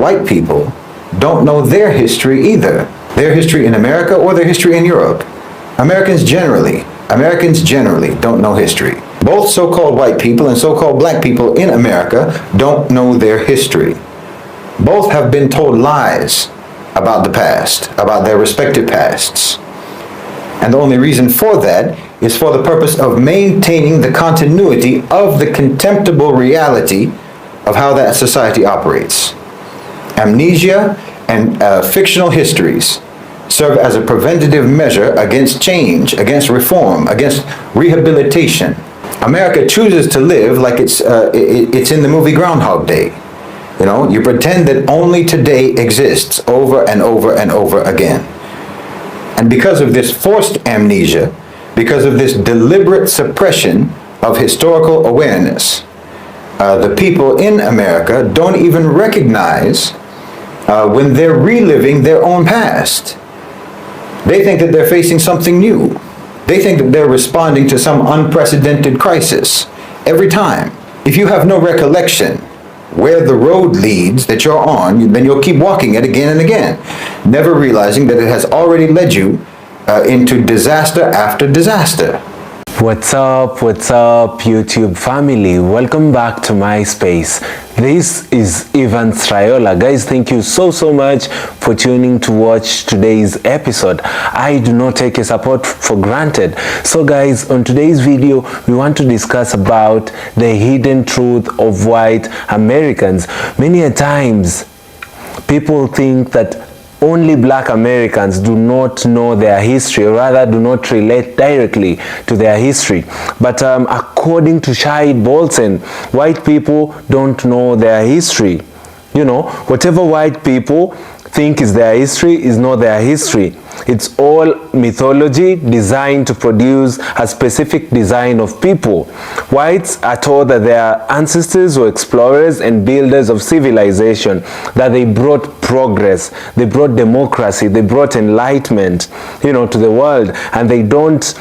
white people don't know their history either. Their history in America or their history in Europe. Americans generally don't know history. Both so-called white people and so-called black people in America don't know their history. Both have been told lies about the past, about their respective pasts. And the only reason for that is for the purpose of maintaining the continuity of the contemptible reality of how that society operates. Amnesia and fictional histories serve as a preventative measure against change, against reform, against rehabilitation. America chooses to live like it's in the movie Groundhog Day. You know, you pretend that only today exists over and over and over again. And because of this forced amnesia, because of this deliberate suppression of historical awareness, the people in America don't even recognize when they're reliving their own past. They think that they're facing something new. They think that they're responding to some unprecedented crisis every time. If you have no recollection where the road leads that you're on, then you'll keep walking it again and again, never realizing that it has already led you into disaster after disaster. What's up, YouTube family? Welcome back to my space. This is Ivan Srayola. Guys, thank you so much for tuning to watch today's episode. I do not take your support for granted. So guys, on today's video, we want to discuss about the hidden truth of white Americans. Many a times, people think that only black Americans do not know their history, or rather do not relate directly to their history. But according to Shahid Bolsen, white people don't know their history. You know, whatever white people think is their history is not their history. It's all mythology designed to produce a specific design of people. Whites are told that their ancestors were explorers and builders of civilization, that they brought progress, they brought democracy, they brought enlightenment, you know, to the world, and they don't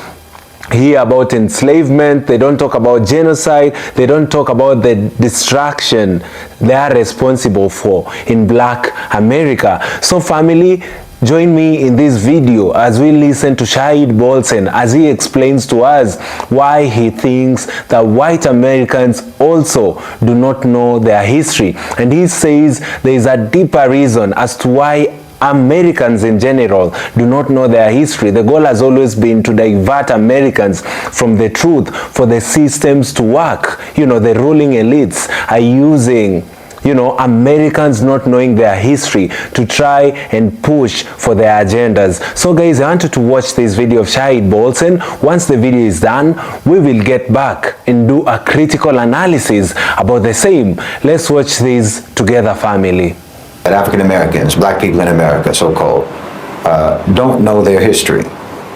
hear about enslavement, they don't talk about genocide, they don't talk about the destruction they are responsible for in black America. So family, join me in this video as we listen to Shahid Bolsen as he explains to us why he thinks that white Americans also do not know their history. And he says there is a deeper reason as to why Americans in general do not know their history. The goal has always been to divert Americans from the truth for the systems to work. You know, the ruling elites are using, you know, Americans not knowing their history to try and push for their agendas. So guys, I want you to watch this video of Shahid Bolsen. Once the video is done, we will get back and do a critical analysis about the same. Let's watch this together, family. That African Americans, black people in America, so-called, don't know their history,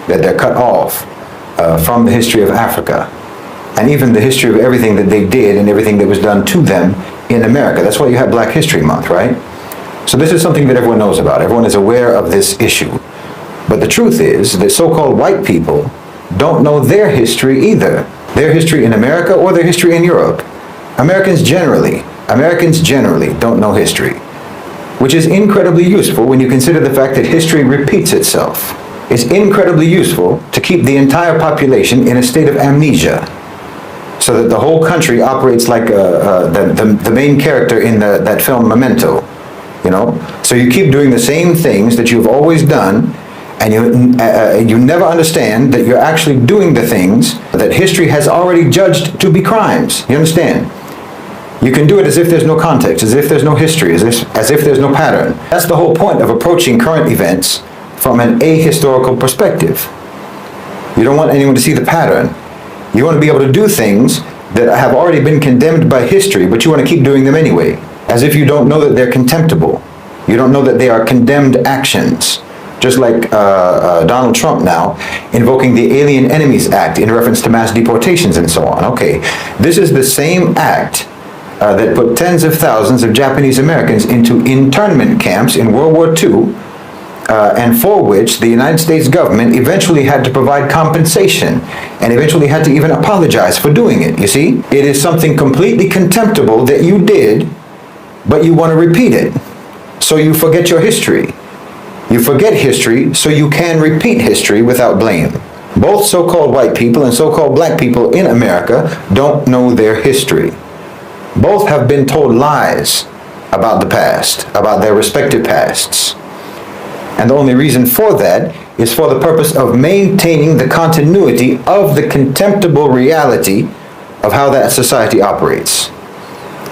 that they're cut off from the history of Africa, and even the history of everything that they did and everything that was done to them in America. That's why you have Black History Month, right? So this is something that everyone knows about. Everyone is aware of this issue. But the truth is that so-called white people don't know their history either. Their history in America or their history in Europe. Americans generally don't know history, which is incredibly useful when you consider the fact that history repeats itself. It's incredibly useful to keep the entire population in a state of amnesia, so that the whole country operates like the main character in that film Memento, you know? So you keep doing the same things that you've always done, and you never understand that you're actually doing the things that history has already judged to be crimes. You understand? You can do it as if there's no context, as if there's no history, as if there's no pattern. That's the whole point of approaching current events from an ahistorical perspective. You don't want anyone to see the pattern. You want to be able to do things that have already been condemned by history, but you want to keep doing them anyway, as if you don't know that they're contemptible. You don't know that they are condemned actions. Just like Donald Trump now invoking the Alien Enemies Act in reference to mass deportations and so on. Okay, this is the same act that put tens of thousands of Japanese Americans into internment camps in World War II, and for which the United States government eventually had to provide compensation and eventually had to even apologize for doing it. You see, it is something completely contemptible that you did, but you want to repeat it. so you forget your history. You forget history so you can repeat history without blame. Both so-called white people and so-called black people in America don't know their history. Both have been told lies about the past, about their respective pasts. And the only reason for that is for the purpose of maintaining the continuity of the contemptible reality of how that society operates.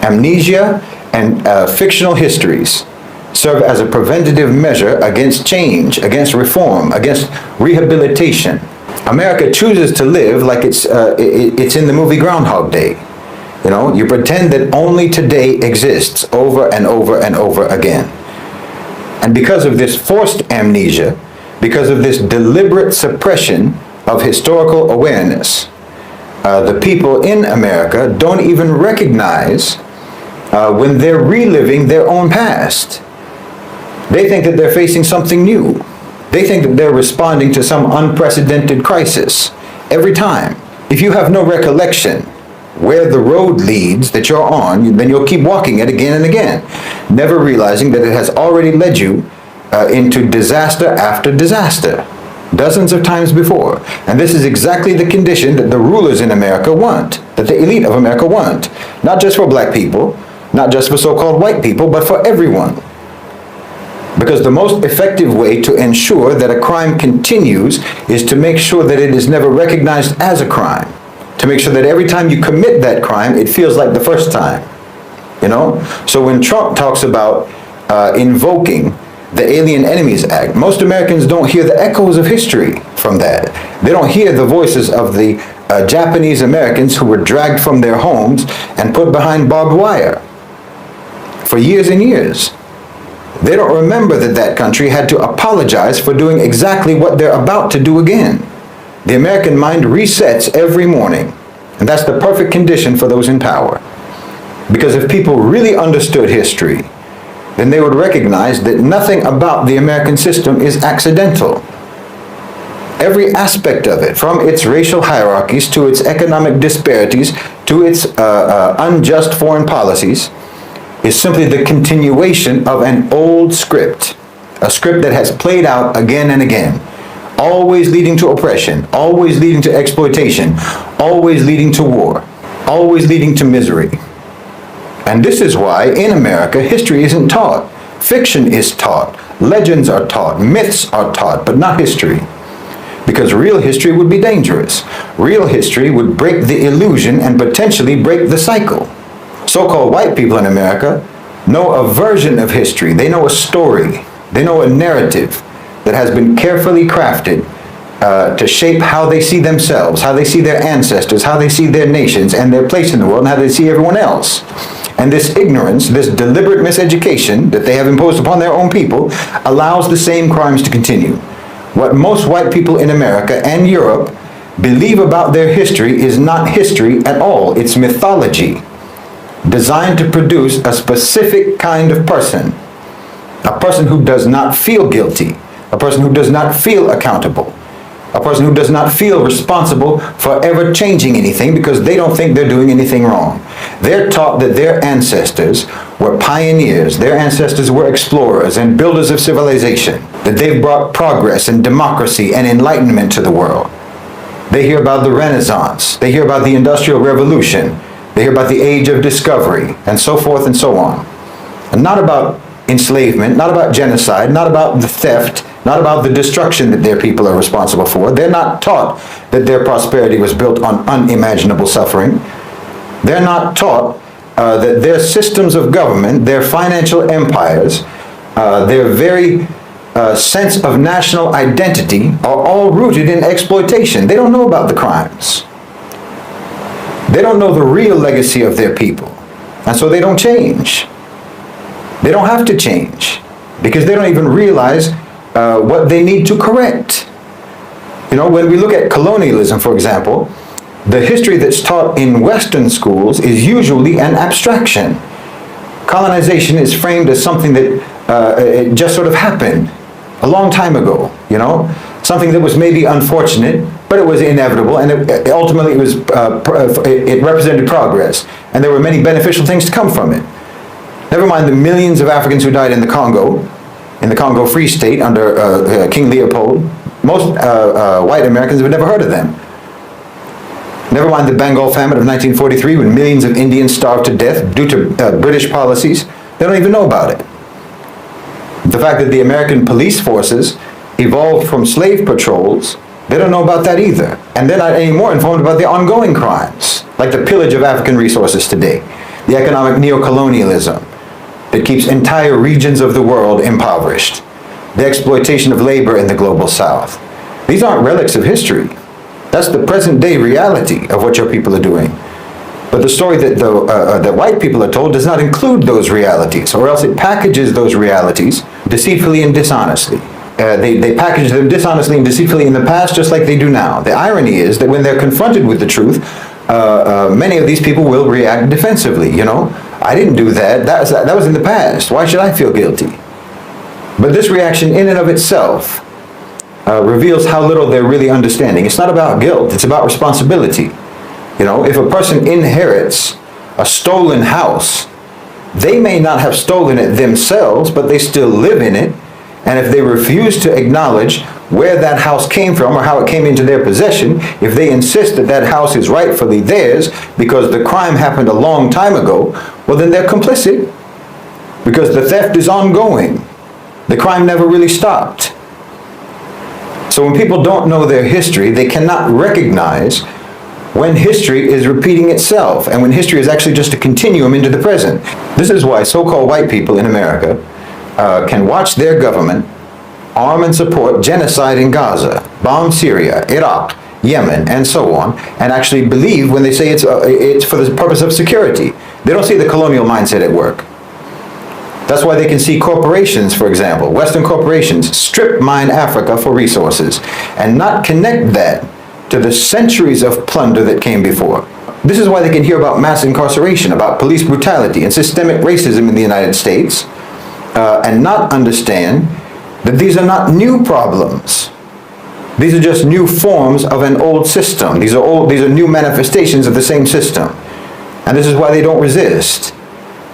Amnesia and fictional histories serve as a preventative measure against change, against reform, against rehabilitation. America chooses to live like it's in the movie Groundhog Day. You know, you pretend that only today exists over and over and over again. And because of this forced amnesia, because of this deliberate suppression of historical awareness, the people in America don't even recognize when they're reliving their own past. They think that they're facing something new. They think that they're responding to some unprecedented crisis every time. If you have no recollection where the road leads that you're on, then you'll keep walking it again and again, never realizing that it has already led you into disaster after disaster, dozens of times before. And this is exactly the condition that the rulers in America want, that the elite of America want, not just for black people, not just for so-called white people, but for everyone. Because the most effective way to ensure that a crime continues is to make sure that it is never recognized as a crime. To make sure that every time you commit that crime, it feels like the first time. You know? So when Trump talks about invoking the Alien Enemies Act, most Americans don't hear the echoes of history from that. They don't hear the voices of the Japanese Americans who were dragged from their homes and put behind barbed wire for years and years. They don't remember that that country had to apologize for doing exactly what they're about to do again. The American mind resets every morning, and that's the perfect condition for those in power. Because if people really understood history, then they would recognize that nothing about the American system is accidental. Every aspect of it, from its racial hierarchies to its economic disparities to its unjust foreign policies, is simply the continuation of an old script, a script that has played out again and again, always leading to oppression, always leading to exploitation, always leading to war, always leading to misery. And this is why in America history isn't taught. Fiction is taught, legends are taught, myths are taught, but not history. Because real history would be dangerous. Real history would break the illusion and potentially break the cycle. So-called white people in America know a version of history. They know a story. They know a narrative that has been carefully crafted to shape how they see themselves, how they see their ancestors, how they see their nations and their place in the world, and how they see everyone else. And this ignorance, this deliberate miseducation that they have imposed upon their own people allows the same crimes to continue. What most white people in America and Europe believe about their history is not history at all. It's mythology, designed to produce a specific kind of person, a person who does not feel guilty, a person who does not feel accountable, a person who does not feel responsible for ever changing anything because they don't think they're doing anything wrong. They're taught that their ancestors were pioneers, their ancestors were explorers and builders of civilization, that they've brought progress and democracy and enlightenment to the world. They hear about the Renaissance, they hear about the Industrial Revolution, they hear about the Age of Discovery, and so forth and so on. And not about enslavement, not about genocide, not about the theft, not about the destruction that their people are responsible for. They're not taught that their prosperity was built on unimaginable suffering. They're not taught that their systems of government, their financial empires, their very sense of national identity are all rooted in exploitation. They don't know about the crimes. They don't know the real legacy of their people. And so they don't change. They don't have to change because they don't even realize what they need to correct. You know, when we look at colonialism, for example, the history that's taught in Western schools is usually an abstraction. Colonization is framed as something that it just sort of happened a long time ago, you know, something that was maybe unfortunate, but it was inevitable, and ultimately it represented progress, and there were many beneficial things to come from it. Never mind the millions of Africans who died in the Congo Free State under King Leopold. Most white Americans have never heard of them. Never mind the Bengal famine of 1943 when millions of Indians starved to death due to British policies. They don't even know about it. The fact that the American police forces evolved from slave patrols, they don't know about that either. And they're not any more informed about the ongoing crimes, like the pillage of African resources today, the economic neocolonialism that keeps entire regions of the world impoverished, the exploitation of labor in the global South. These aren't relics of history. That's the present day reality of what your people are doing. But the story that white people are told does not include those realities, or else it packages those realities deceitfully and dishonestly. They package them dishonestly and deceitfully in the past just like they do now. The irony is that when they're confronted with the truth, many of these people will react defensively. You know, I didn't do that. That was in the past. Why should I feel guilty? But this reaction in and of itself reveals how little they're really understanding. It's not about guilt. It's about responsibility. You know, if a person inherits a stolen house, they may not have stolen it themselves, but they still live in it. And if they refuse to acknowledge where that house came from or how it came into their possession, if they insist that that house is rightfully theirs because the crime happened a long time ago, well, then they're complicit because the theft is ongoing. The crime never really stopped. So when people don't know their history, they cannot recognize when history is repeating itself and when history is actually just a continuum into the present. This is why so-called white people in America can watch their government arm and support genocide in Gaza, bomb Syria, Iraq, Yemen, and so on, and actually believe when they say it's for the purpose of security. They don't see the colonial mindset at work. That's why they can see corporations, for example, Western corporations, strip mine Africa for resources and not connect that to the centuries of plunder that came before. This is why they can hear about mass incarceration, about police brutality and systemic racism in the United States, and not understand that these are not new problems. These are just new forms of an old system. These are new manifestations of the same system. And this is why they don't resist,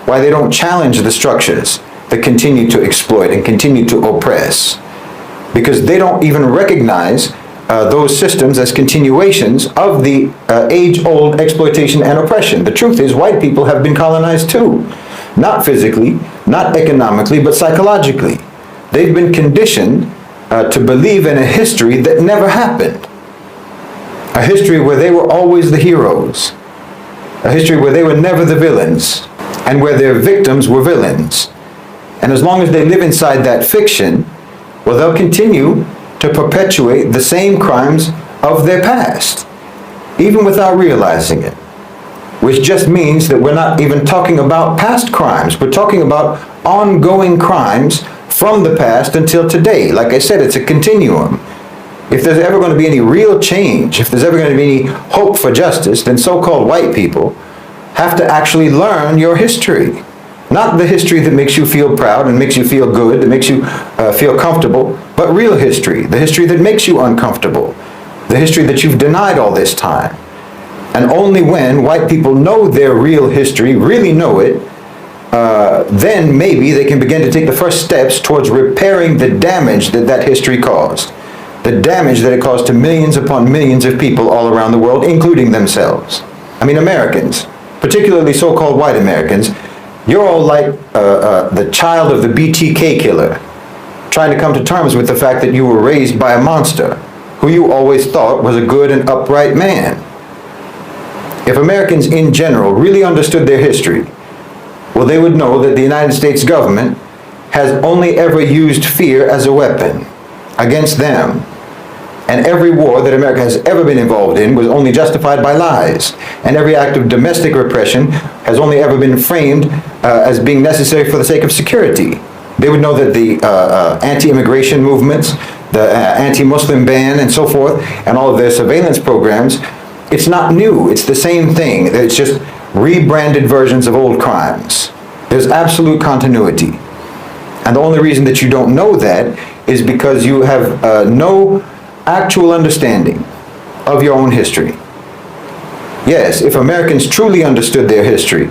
why they don't challenge the structures that continue to exploit and continue to oppress. Because they don't even recognize those systems as continuations of the age-old exploitation and oppression. The truth is, white people have been colonized too. Not physically, not economically, but psychologically. They've been conditioned to believe in a history that never happened. A history where they were always the heroes. A history where they were never the villains, and where their victims were villains. And as long as they live inside that fiction, well, they'll continue to perpetuate the same crimes of their past, even without realizing it. Which just means that we're not even talking about past crimes. We're talking about ongoing crimes from the past until today. Like I said, it's a continuum. If there's ever going to be any real change, if there's ever going to be any hope for justice, then so-called white people have to actually learn your history. Not the history that makes you feel proud and makes you feel good, that makes you feel comfortable, but real history, the history that makes you uncomfortable, the history that you've denied all this time. And only when white people know their real history, really know it, then maybe they can begin to take the first steps towards repairing the damage that that history caused. The damage that it caused to millions upon millions of people all around the world, including themselves. I mean, Americans, particularly so-called white Americans, you're all like the child of the BTK killer, trying to come to terms with the fact that you were raised by a monster who you always thought was a good and upright man. If Americans in general really understood their history, well, they would know that the United States government has only ever used fear as a weapon against them. And every war that America has ever been involved in was only justified by lies. And every act of domestic repression has only ever been framed as being necessary for the sake of security. They would know that the anti-immigration movements, the anti-Muslim ban and so forth, and all of their surveillance programs, it's not new. It's the same thing. It's just rebranded versions of old crimes. There's absolute continuity. And the only reason that you don't know that is because you have no actual understanding of your own history. Yes, if Americans truly understood their history,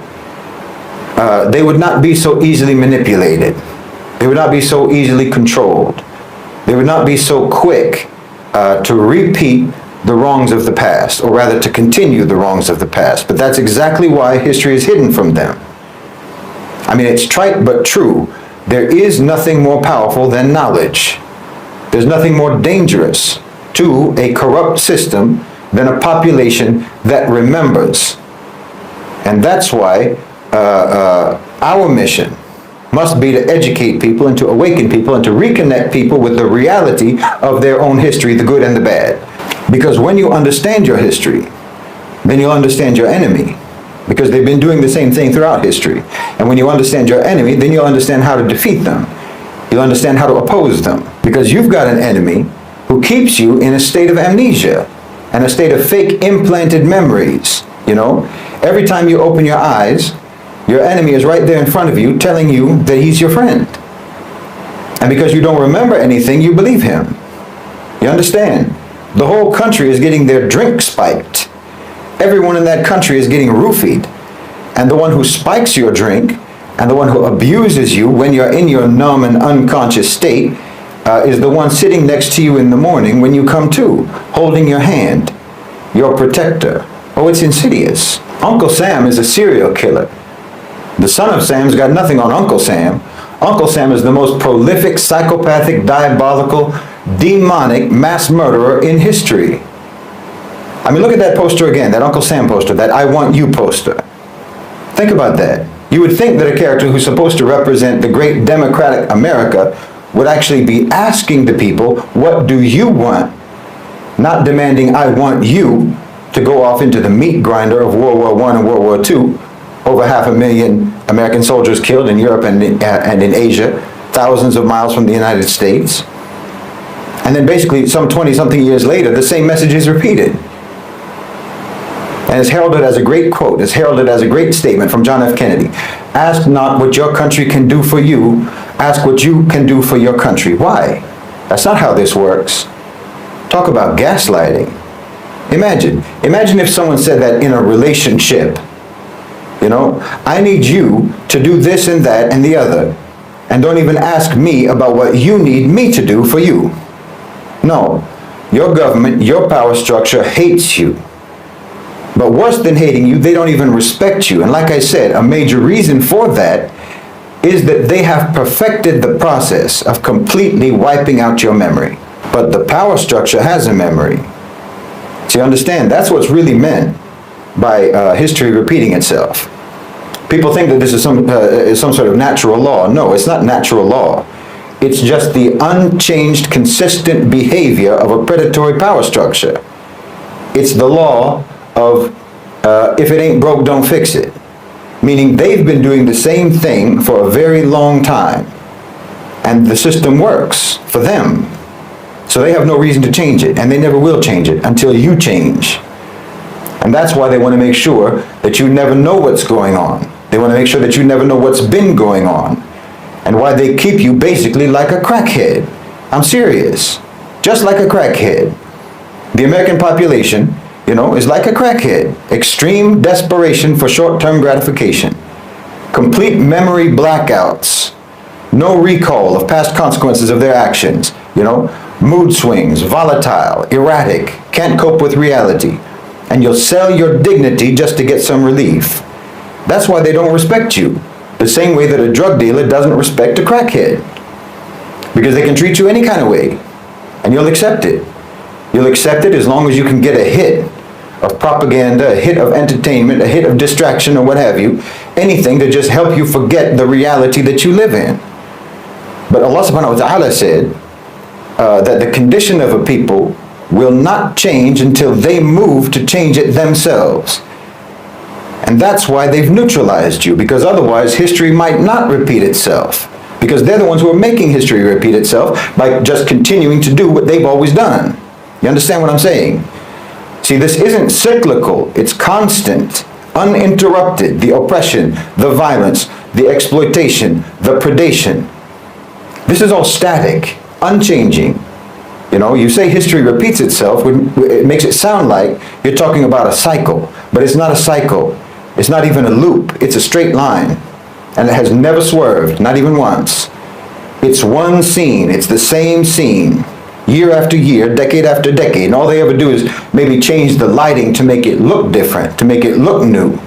they would not be so easily manipulated. They would not be so easily controlled. They would not be so quick to repeat the wrongs of the past, or rather to continue the wrongs of the past. But that's exactly why history is hidden from them. I mean, it's trite but true. There is nothing more powerful than knowledge. There's nothing more dangerous to a corrupt system than a population that remembers. And that's why our mission must be to educate people and to awaken people and to reconnect people with the reality of their own history, the good and the bad. Because when you understand your history, then you'll understand your enemy. Because they've been doing the same thing throughout history. And when you understand your enemy, then you'll understand how to defeat them. You'll understand how to oppose them. Because you've got an enemy who keeps you in a state of amnesia and a state of fake implanted memories. You know, every time you open your eyes, your enemy is right there in front of you telling you that he's your friend. And because you don't remember anything, you believe him. You understand? The whole country is getting their drink spiked. Everyone in that country is getting roofied. And the one who spikes your drink and the one who abuses you when you're in your numb and unconscious state is the one sitting next to you in the morning when you come to, holding your hand, your protector. Oh, it's insidious. Uncle Sam is a serial killer. The son of Sam's got nothing on Uncle Sam. Uncle Sam is the most prolific, psychopathic, diabolical, demonic mass murderer in history. I mean, look at that poster again, that Uncle Sam poster, that I Want You poster. Think about that. You would think that a character who's supposed to represent the great democratic America would actually be asking the people, what do you want? Not demanding, I want you to go off into the meat grinder of World War I and World War II. Over 500,000 American soldiers killed in Europe and in Asia, thousands of miles from the United States. And then basically some 20-something years later, the same message is repeated. And it's heralded as a great quote, it's heralded as a great statement from John F. Kennedy. Ask not what your country can do for you, ask what you can do for your country. Why? That's not how this works. Talk about gaslighting. Imagine if someone said that in a relationship. You know, I need you to do this and that and the other, and don't even ask me about what you need me to do for you. No, your government, your power structure hates you. But worse than hating you, they don't even respect you. And like I said, a major reason for that is that they have perfected the process of completely wiping out your memory. But the power structure has a memory. So you understand, that's what's really meant by history repeating itself. People think that this is some sort of natural law. No, it's not natural law. It's just the unchanged, consistent behavior of a predatory power structure. It's the law of if it ain't broke, don't fix it. Meaning they've been doing the same thing for a very long time. And the system works for them. So they have no reason to change it. And they never will change it until you change. And that's why they want to make sure that you never know what's going on. They want to make sure that you never know what's been going on. And why they keep you basically like a crackhead. I'm serious. Just like a crackhead. The American population, you know, is like a crackhead. Extreme desperation for short-term gratification. Complete memory blackouts. No recall of past consequences of their actions. You know, mood swings, volatile, erratic, can't cope with reality. And you'll sell your dignity just to get some relief. That's why they don't respect you. The same way that a drug dealer doesn't respect a crackhead. Because they can treat you any kind of way. And you'll accept it. You'll accept it as long as you can get a hit of propaganda, a hit of entertainment, a hit of distraction, or what have you. Anything to just help you forget the reality that you live in. But Allah subhanahu wa ta'ala said that the condition of a people will not change until they move to change it themselves. And that's why they've neutralized you, because otherwise history might not repeat itself. Because they're the ones who are making history repeat itself by just continuing to do what they've always done. You understand what I'm saying? See, this isn't cyclical, it's constant, uninterrupted. The oppression, the violence, the exploitation, the predation. This is all static, unchanging. You know, you say history repeats itself, it makes it sound like you're talking about a cycle, but it's not a cycle. It's not even a loop, it's a straight line. and it has never swerved, not even once. It's one scene, it's the same scene, year after year, decade after decade, and all they ever do is maybe change the lighting to make it look different, to make it look new.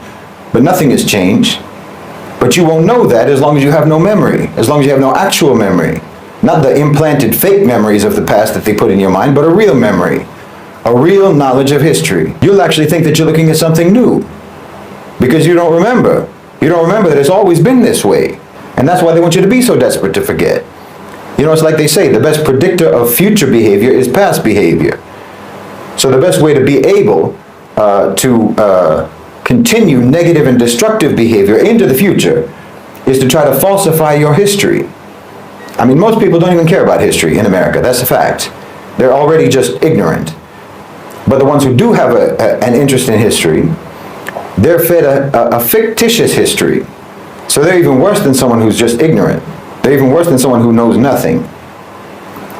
But nothing has changed. But you won't know that as long as you have no memory, as long as you have no actual memory. Not the implanted fake memories of the past that they put in your mind, but a real memory, a real knowledge of history. You'll actually think that you're looking at something new because you don't remember. You don't remember that it's always been this way. And that's why they want you to be so desperate to forget. You know, it's like they say, the best predictor of future behavior is past behavior. So the best way to be able to continue negative and destructive behavior into the future is to try to falsify your history. I mean, most people don't even care about history in America. That's a fact. They're already just ignorant. But the ones who do have an interest in history, they're fed a fictitious history. So they're even worse than someone who's just ignorant. They're even worse than someone who knows nothing.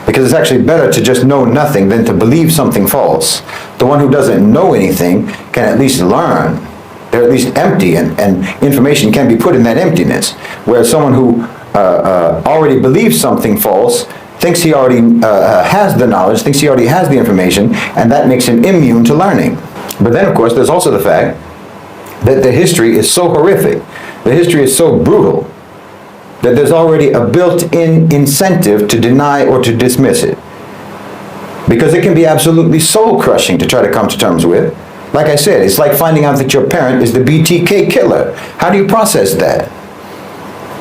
Because it's actually better to just know nothing than to believe something false. The one who doesn't know anything can at least learn. They're at least empty, and information can be put in that emptiness. Whereas someone who already believes something false thinks he already has the knowledge, thinks he already has the information, and that makes him immune to learning. But then, of course, there's also the fact that the history is so horrific, the history is so brutal, that there's already a built-in incentive to deny or to dismiss it. Because it can be absolutely soul-crushing to try to come to terms with. Like I said, it's like finding out that your parent is the BTK killer. How do you process that?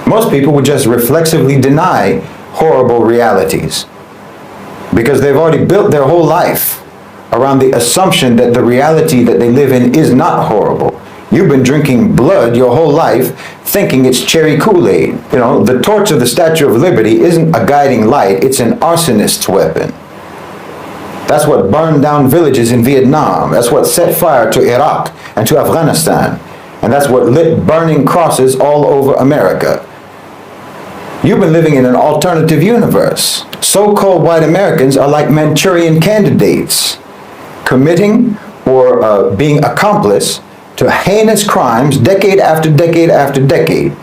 Most people would just reflexively deny horrible realities because they've already built their whole life around the assumption that the reality that they live in is not horrible. You've been drinking blood your whole life thinking it's cherry Kool-Aid. You know, the torch of the Statue of Liberty isn't a guiding light, it's an arsonist's weapon. That's what burned down villages in Vietnam. That's what set fire to Iraq and to Afghanistan. And that's what lit burning crosses all over America. You've been living in an alternative universe. So-called white Americans are like Manchurian candidates, committing or being accomplice to heinous crimes decade after decade after decade,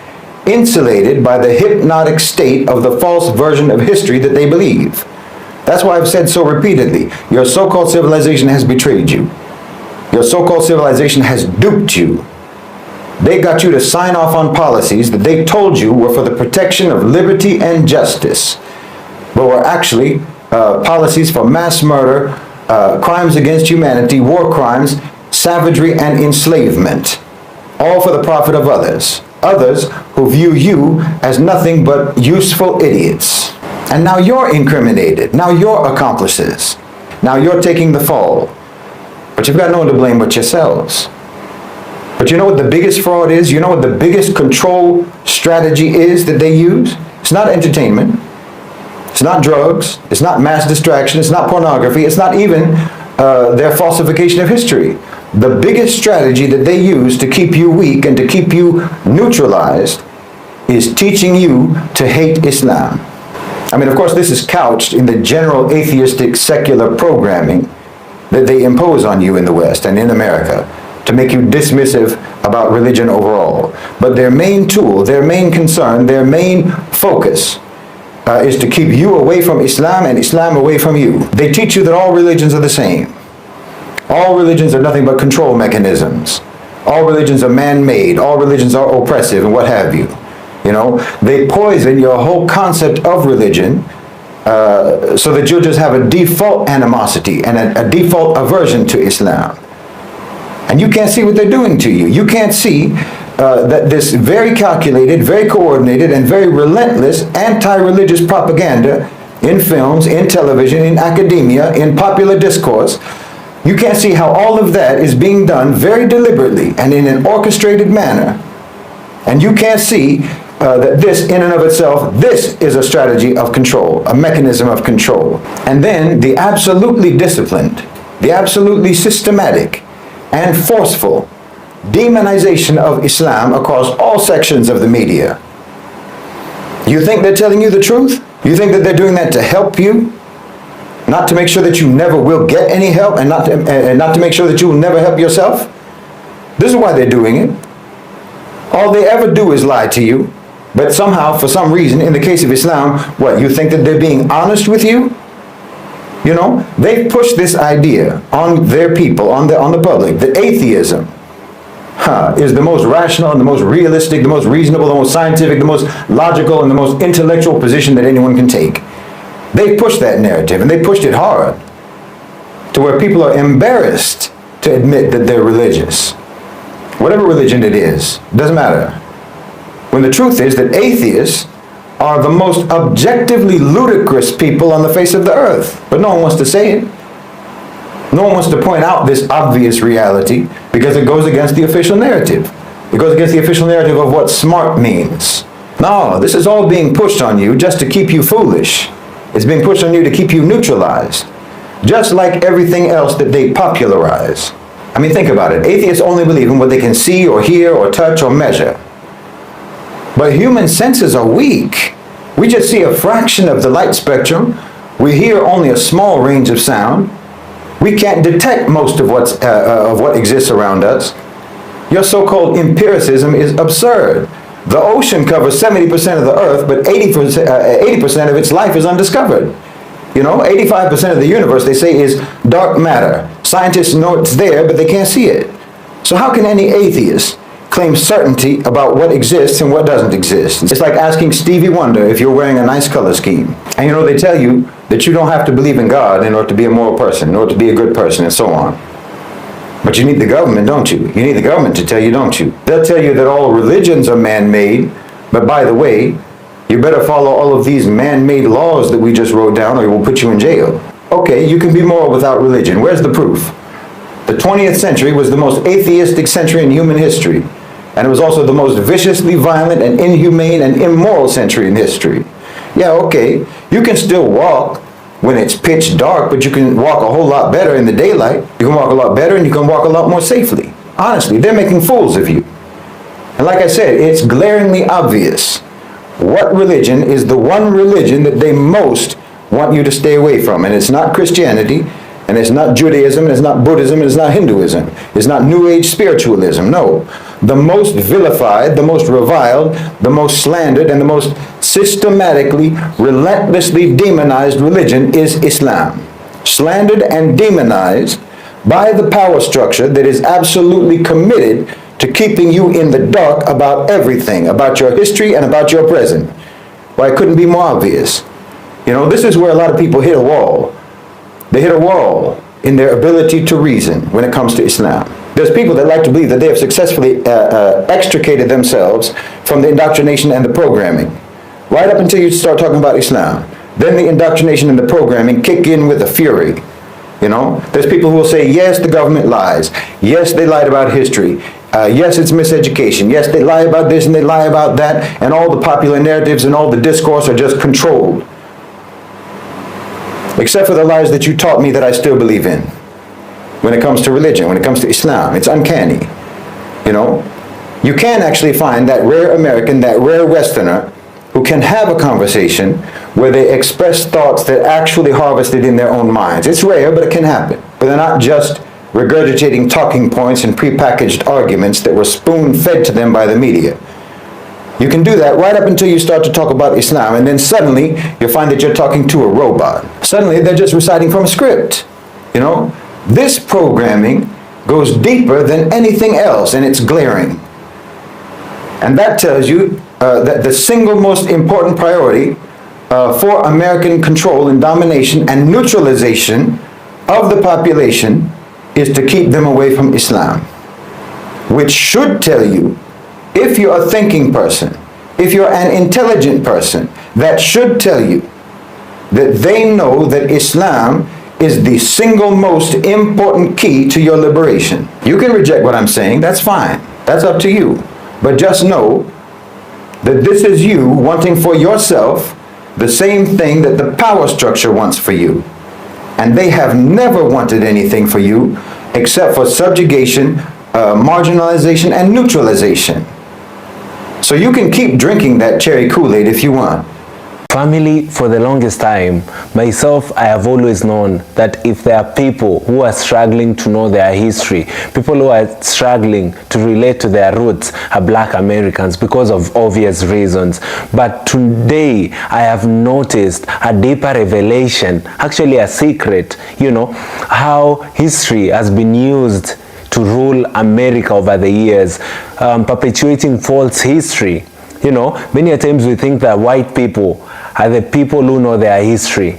insulated by the hypnotic state of the false version of history that they believe. That's why I've said so repeatedly, your so-called civilization has betrayed you. Your so-called civilization has duped you. They got you to sign off on policies that they told you were for the protection of liberty and justice, but were actually policies for mass murder, crimes against humanity, war crimes, savagery, and enslavement, all for the profit of others. Others who view you as nothing but useful idiots. And now you're incriminated. Now you're accomplices. Now you're taking the fall. But you've got no one to blame but yourselves. But you know what the biggest fraud is? You know what the biggest control strategy is that they use? It's not entertainment. It's not drugs. It's not mass distraction. It's not pornography. It's not even their falsification of history. The biggest strategy that they use to keep you weak and to keep you neutralized is teaching you to hate Islam. I mean, of course, this is couched in the general atheistic secular programming that they impose on you in the West and in America to make you dismissive about religion overall. But their main tool, their main concern, their main focus is to keep you away from Islam and Islam away from you. They teach you that all religions are the same. All religions are nothing but control mechanisms. All religions are man-made. All religions are oppressive and what have you. You know, they poison your whole concept of religion so that you'll just have a default animosity and a default aversion to Islam. And you can't see what they're doing to you. You can't see that this very calculated, very coordinated, and very relentless anti-religious propaganda in films, in television, in academia, in popular discourse, you can't see how all of that is being done very deliberately and in an orchestrated manner. And you can't see that this in and of itself, this is a strategy of control, a mechanism of control. And then the absolutely disciplined, the absolutely systematic and forceful demonization of Islam across all sections of the media. You think they're telling you the truth? You think that they're doing that to help you? Not to make sure that you never will get any help and not to make sure that you will never help yourself? This is why they're doing it. All they ever do is lie to you. But somehow, for some reason, in the case of Islam, what, you think that they're being honest with you? You know, they've pushed this idea on their people, on the public, that atheism is the most rational and the most realistic, the most reasonable, the most scientific, the most logical, and the most intellectual position that anyone can take. They pushed that narrative, and they pushed it hard to where people are embarrassed to admit that they're religious. Whatever religion it is, doesn't matter. When the truth is that atheists are the most objectively ludicrous people on the face of the earth. But no one wants to say it. No one wants to point out this obvious reality because it goes against the official narrative. It goes against the official narrative of what smart means. No, this is all being pushed on you just to keep you foolish. It's being pushed on you to keep you neutralized. Just like everything else that they popularize. I mean, think about it. Atheists only believe in what they can see or hear or touch or measure. But human senses are weak. We just see a fraction of the light spectrum. We hear only a small range of sound. We can't detect most of what exists around us. Your so-called empiricism is absurd. The ocean covers 70% of the earth, but 80% of its life is undiscovered. You know, 85% of the universe, they say, is dark matter. Scientists know it's there, but they can't see it. So how can any atheist claim certainty about what exists and what doesn't exist? It's like asking Stevie Wonder if you're wearing a nice color scheme. And you know, they tell you that you don't have to believe in God in order to be a moral person, in order to be a good person, and so on. But you need the government, don't you? You need the government to tell you, don't you? They'll tell you that all religions are man-made, but by the way, you better follow all of these man-made laws that we just wrote down or we'll put you in jail. Okay, you can be moral without religion. Where's the proof? The 20th century was the most atheistic century in human history. And it was also the most viciously violent and inhumane and immoral century in history. Yeah, okay, you can still walk when it's pitch dark, but you can walk a whole lot better in the daylight. You can walk a lot better and you can walk a lot more safely. Honestly, they're making fools of you. And like I said, it's glaringly obvious. What religion is the one religion that they most want you to stay away from? And it's not Christianity, and it's not Judaism, and it's not Buddhism, and it's not Hinduism. It's not New Age spiritualism, no. The most vilified, the most reviled, the most slandered, and the most systematically, relentlessly demonized religion is Islam. Slandered and demonized by the power structure that is absolutely committed to keeping you in the dark about everything, about your history and about your present. Why, it couldn't be more obvious. You know, this is where a lot of people hit a wall. They hit a wall in their ability to reason when it comes to Islam. There's people that like to believe that they have successfully extricated themselves from the indoctrination and the programming. Right up until you start talking about Islam. Then the indoctrination and the programming kick in with a fury. You know, there's people who will say, yes, the government lies. Yes, they lied about history. Yes, it's miseducation. Yes, they lie about this and they lie about that. And all the popular narratives and all the discourse are just controlled. Except for the lies that you taught me that I still believe in. When it comes to religion, when it comes to Islam, it's uncanny. You know, you can actually find that rare American, that rare Westerner, who can have a conversation where they express thoughts that actually harvested in their own minds. It's rare, but it can happen. But they're not just regurgitating talking points and prepackaged arguments that were spoon-fed to them by the media. You can do that right up until you start to talk about Islam, and then suddenly you find that you're talking to a robot. Suddenly they're just reciting from a script. You know, this programming goes deeper than anything else, and it's glaring. And that tells you that the single most important priority for American control and domination and neutralization of the population is to keep them away from Islam. Which should tell you, if you're a thinking person, if you're an intelligent person, that should tell you that they know that Islam is the single most important key to your liberation. You can reject what I'm saying, that's fine. That's up to you. But just know that this is you wanting for yourself the same thing that the power structure wants for you. And they have never wanted anything for you except for subjugation, marginalization, and neutralization. So you can keep drinking that cherry Kool-Aid if you want. Family, for the longest time, myself, I have always known that if there are people who are struggling to know their history, people who are struggling to relate to their roots, are Black Americans because of obvious reasons. But today, I have noticed a deeper revelation, actually a secret, how history has been used to rule America over the years, perpetuating false history. Many a times we think that white people are the people who know their history.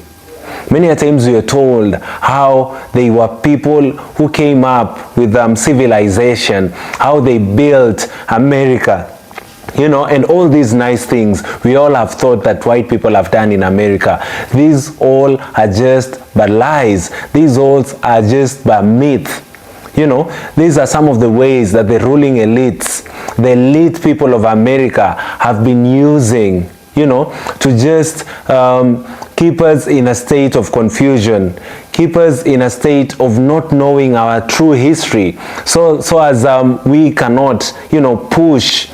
Many a times we are told how they were people who came up with civilization, how they built America, and all these nice things we all have thought that white people have done in America. These all are just but lies. These all are just but myth. These are some of the ways that the ruling elites, the elite people of America, have been using, to just keep us in a state of confusion, keep us in a state of not knowing our true history, so as we cannot, push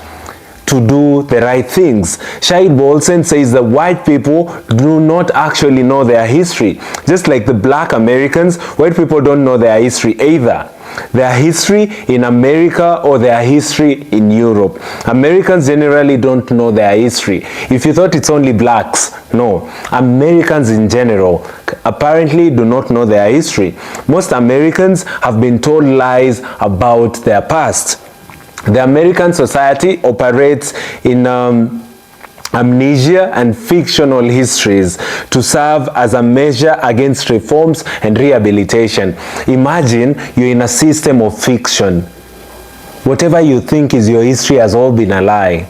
to do the right things. Shahid Bolsen says that white people do not actually know their history. Just like the Black Americans, white people don't know their history either. Their history in America or their history in Europe. Americans generally don't know their history. If you thought it's only blacks, no. Americans in general apparently do not know their history. Most Americans have been told lies about their past. The American society operates in amnesia and fictional histories to serve as a measure against reforms and rehabilitation. Imagine you're in a system of fiction. Whatever you think is your history has all been a lie.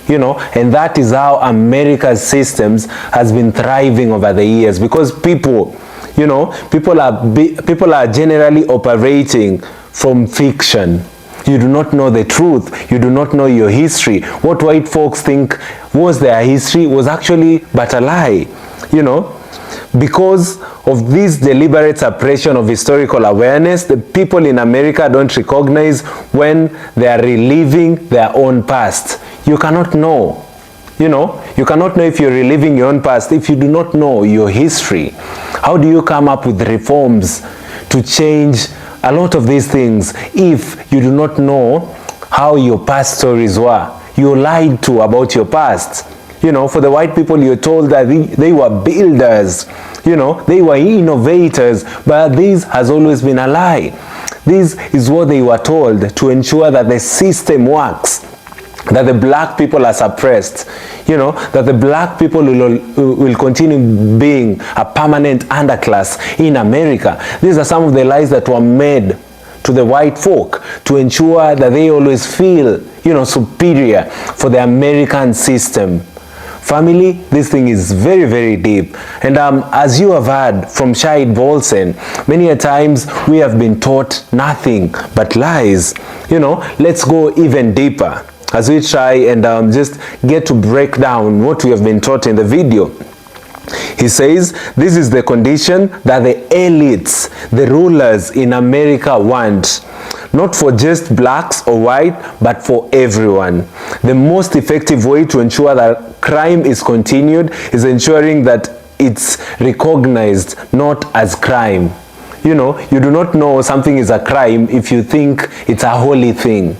And that is how America's systems has been thriving over the years, because people are generally operating from fiction. You do not know the truth. You do not know your history. What white folks think was their history was actually but a lie, Because of this deliberate suppression of historical awareness, the people in America don't recognize when they are reliving their own past. You cannot know. You cannot know if you're reliving your own past if you do not know your history. How do you come up with reforms to change a lot of these things if you do not know how your past stories were? You're lied to about your past. For the white people, you're told that they were builders, they were innovators, but this has always been a lie. This is what they were told to ensure that the system works, that the black people are suppressed, that the black people will continue being a permanent underclass in America. These are some of the lies that were made to the white folk to ensure that they always feel, superior for the American system. Family, this thing is very, very deep. And as you have heard from Shahid Bolsen, many a times we have been taught nothing but lies. Let's go even deeper as we try and just get to break down what we have been taught in the video. He says this is the condition that the elites, the rulers in America want. Not for just blacks or white, but for everyone. The most effective way to ensure that crime is continued is ensuring that it's recognized not as crime. You do not know something is a crime if you think it's a holy thing.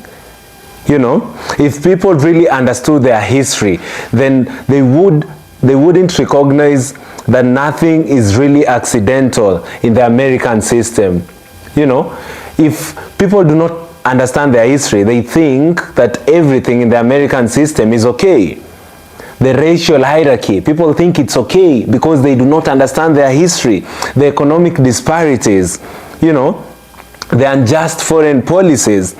If people really understood their history, then they wouldn't recognize that nothing is really accidental in the American system. If people do not understand their history, they think that everything in the American system is okay. The racial hierarchy, people think it's okay because they do not understand their history. The economic disparities, the unjust foreign policies.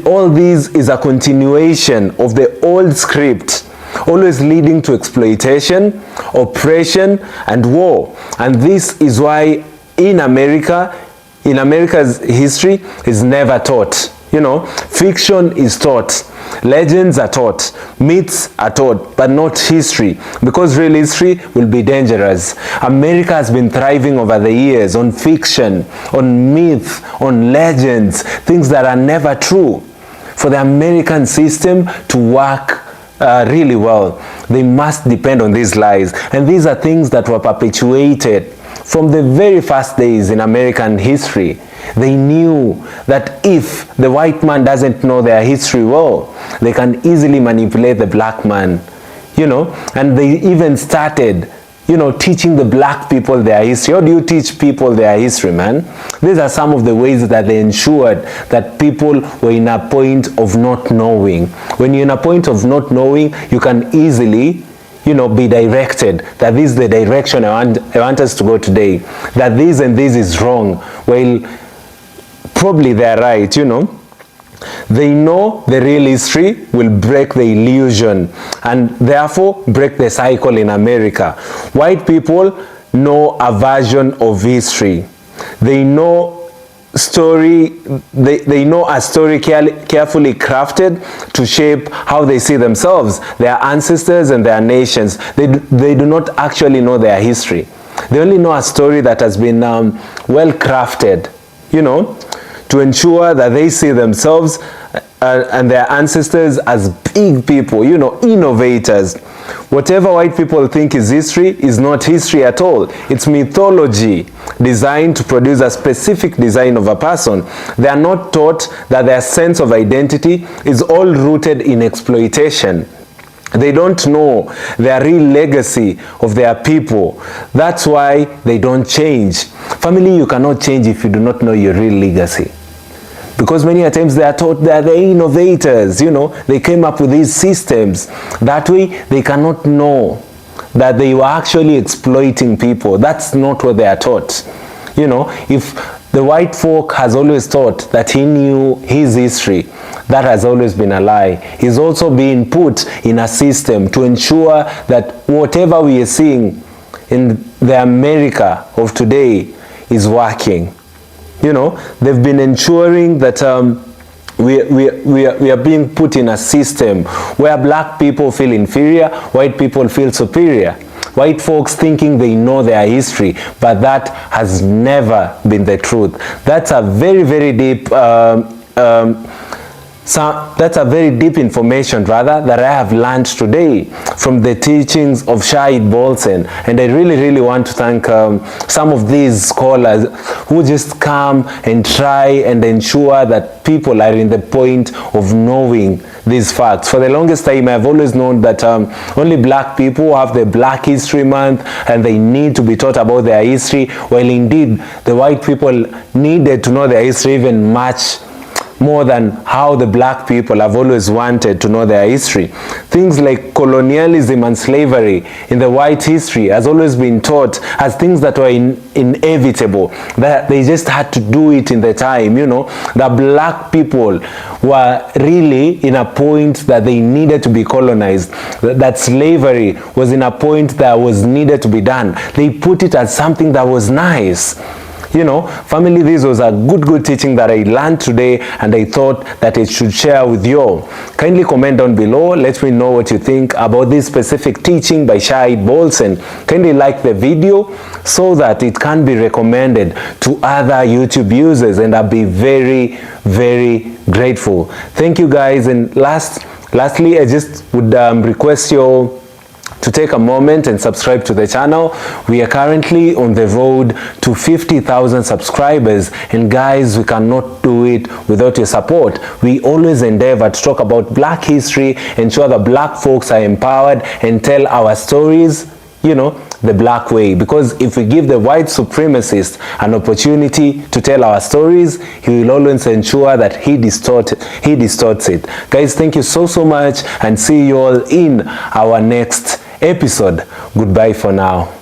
All these is a continuation of the old script, always leading to exploitation, oppression, and war. And this is why in America's history is never taught. Fiction is taught, legends are taught, myths are taught, but not history, because real history will be dangerous. America has been thriving over the years on fiction, on myth, on legends, things that are never true. For the American system to work really well, they must depend on these lies. And these are things that were perpetuated from the very first days in American history. They knew that if the white man doesn't know their history well, they can easily manipulate the black man, you know. And they even started, you know, teaching the black people their history. How do you teach people their history, man? These are some of the ways that they ensured that people were in a point of not knowing. When you're in a point of not knowing, you can easily, you know, be directed that this is the direction I want us to go today, that this and this is wrong. Well, probably they're right, you know. They know the real history will break the illusion and therefore break the cycle in America. White people know a version of history. They know they know a story carefully crafted to shape how they see themselves, their ancestors and their nations. They do not actually know their history. They only know a story that has been well crafted, you know, to ensure that they see themselves and their ancestors as big people, you know, innovators. Whatever white people think is history is not history at all. It's mythology designed to produce a specific design of a person. They are not taught that their sense of identity is all rooted in exploitation. They don't know their real legacy of their people. That's why they don't change. Family, you cannot change if you do not know your real legacy. Because many a times they are taught that they're innovators, you know, they came up with these systems. That way they cannot know that they were actually exploiting people. That's not what they are taught. You know, if the white folk has always thought that he knew his history, that has always been a lie. He's also being put in a system to ensure that whatever we are seeing in the America of today is working. You know, they've been ensuring that we are being put in a system where black people feel inferior, white people feel superior. White folks thinking they know their history, but that has never been the truth. That's a very, very deep that's a very deep information, rather, that I have learned today from the teachings of Shahid Bolsen. And I really, really want to thank some of these scholars who just come and try and ensure that people are in the point of knowing these facts. For the longest time, I've always known that only black people have the Black History Month and they need to be taught about their history, while indeed the white people needed to know their history even much more than how the black people have always wanted to know their history. Things like colonialism and slavery in the white history has always been taught as things that were inevitable, that they just had to do it in the time, you know. The black people were really in a point that they needed to be colonized, that slavery was in a point that was needed to be done. They put it as something that was nice. You know, family, this was a good teaching that I learned today, and I thought that it should share with you all. Kindly comment down below, let me know what you think about this specific teaching by Shahid Bolsen. Kindly like the video so that it can be recommended to other YouTube users, and I'll be very, very grateful. Thank you guys. And lastly, I just would request you all to take a moment and subscribe to the channel. We are currently on the road to 50,000 subscribers, and guys, we cannot do it without your support. We always endeavor to talk about black history, ensure that black folks are empowered, and tell our stories, you know, the black way. Because if we give the white supremacist an opportunity to tell our stories, he will always ensure that he distorts it. Guys, thank you so much, and see you all in our next episode. Goodbye for now.